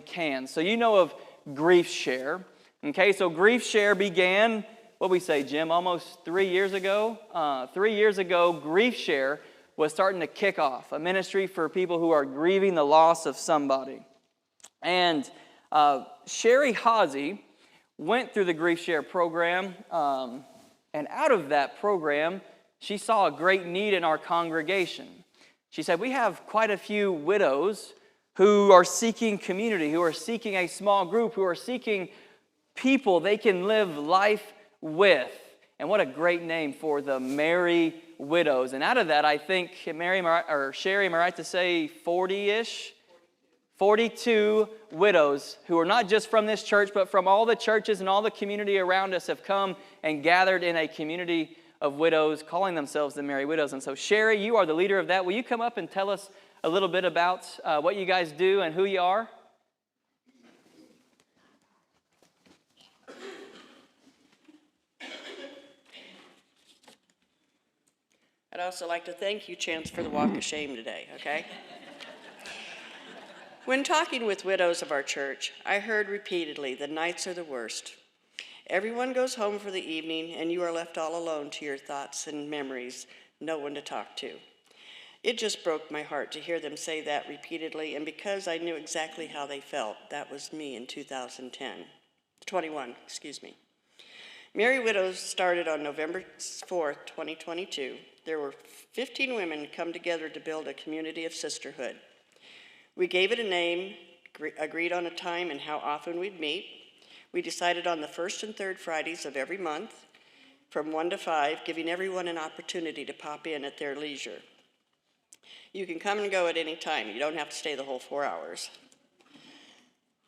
can. So you know of Grief Share. Okay, so Grief Share began, what we say, Jim, almost 3 years ago? 3 years ago, Grief Share was starting to kick off, a ministry for people who are grieving the loss of somebody. And Sherry Haase went through the Grief Share program, and out of that program, she saw a great need in our congregation. She said, we have quite a few widows who are seeking community, who are seeking a small group, who are seeking people they can live life with. And what a great name for the Merry Widows. And out of that, I think, Sherry, am I right to say 40-ish? 42 widows who are not just from this church, but from all the churches and all the community around us have come and gathered in a community of widows, calling themselves the Merry Widows. And so, Sherry, you are the leader of that. Will you come up and tell us a little bit about what you guys do and who you are? I'd also like to thank you, Chance, for the walk of shame today, okay? When talking with widows of our church, I heard repeatedly, the nights are the worst. Everyone goes home for the evening, and you are left all alone to your thoughts and memories, no one to talk to. It just broke my heart to hear them say that repeatedly, and because I knew exactly how they felt, that was me in 2021. Merry Widows started on November 4th, 2022. There were 15 women come together to build a community of sisterhood. We gave it a name, agreed on a time and how often we'd meet. We decided on the first and third Fridays of every month from 1 to 5, giving everyone an opportunity to pop in at their leisure. You can come and go at any time. You don't have to stay the whole 4 hours.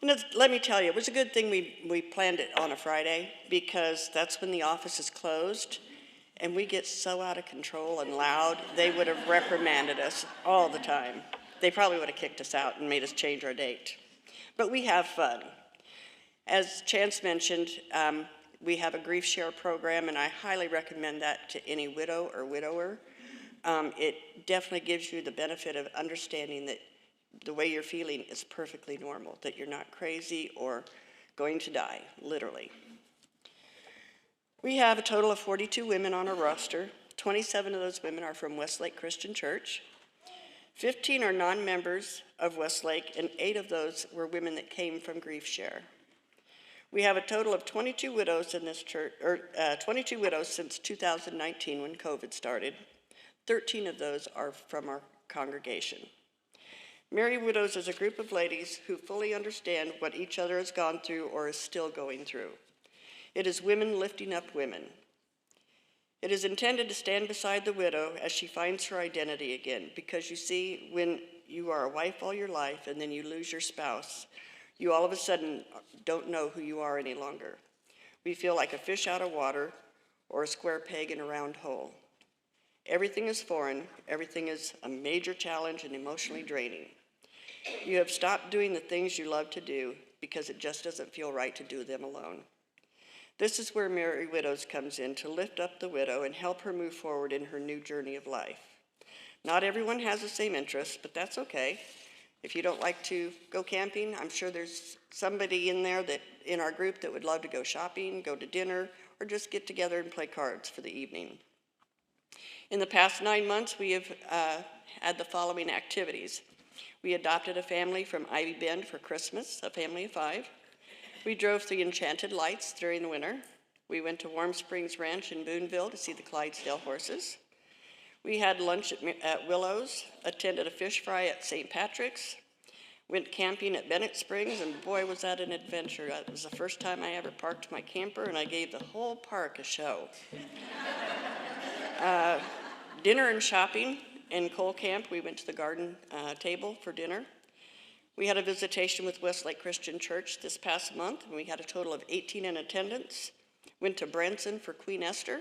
And let me tell you, it was a good thing we planned it on a Friday, because that's when the office is closed and we get so out of control and loud, they would have reprimanded us all the time. They probably would have kicked us out and made us change our date. But we have fun. As Chance mentioned, we have a Grief Share program, and I highly recommend that to any widow or widower. It definitely gives you the benefit of understanding that the way you're feeling is perfectly normal, that you're not crazy or going to die, literally. We have a total of 42 women on our roster. 27 of those women are from Westlake Christian Church. 15 are non-members of Westlake, and 8 of those were women that came from Grief Share. We have a total of 22 widows in this church, 22 widows since 2019 when COVID started. 13 of those are from our congregation. Merry Widows is a group of ladies who fully understand what each other has gone through or is still going through. It is women lifting up women. It is intended to stand beside the widow as she finds her identity again, because you see, when you are a wife all your life and then you lose your spouse, you all of a sudden don't know who you are any longer. We feel like a fish out of water or a square peg in a round hole. Everything is foreign, everything is a major challenge and emotionally draining. You have stopped doing the things you love to do because it just doesn't feel right to do them alone. This is where Merry Widows comes in, to lift up the widow and help her move forward in her new journey of life. Not everyone has the same interests, but that's okay. If you don't like to go camping, I'm sure there's somebody in there in our group that would love to go shopping, go to dinner, or just get together and play cards for the evening. In the past 9 months, we have had the following activities. We adopted a family from Ivy Bend for Christmas, a family of 5. We drove through Enchanted Lights during the winter. We went to Warm Springs Ranch in Boonville to see the Clydesdale horses. We had lunch at Willow's, attended a fish fry at St. Patrick's, went camping at Bennett Springs, and boy, was that an adventure. That was the first time I ever parked my camper, and I gave the whole park a show. Dinner and shopping in Cole Camp. We went to the garden table for dinner. We had a visitation with Westlake Christian Church this past month, and we had a total of 18 in attendance. Went to Branson for Queen Esther.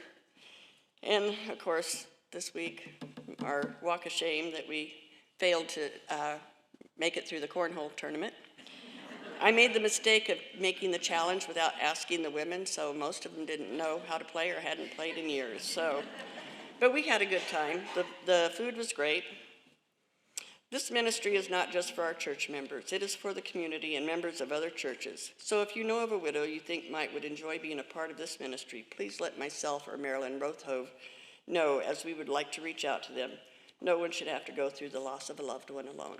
And, of course, this week, our walk of shame that we failed to make it through the cornhole tournament. I made the mistake of making the challenge without asking the women, so most of them didn't know how to play or hadn't played in years. But we had a good time. The food was great. This ministry is not just for our church members. It is for the community and members of other churches. So if you know of a widow you think would enjoy being a part of this ministry, please let myself or Marilyn Rothove know, as we would like to reach out to them. No one should have to go through the loss of a loved one alone.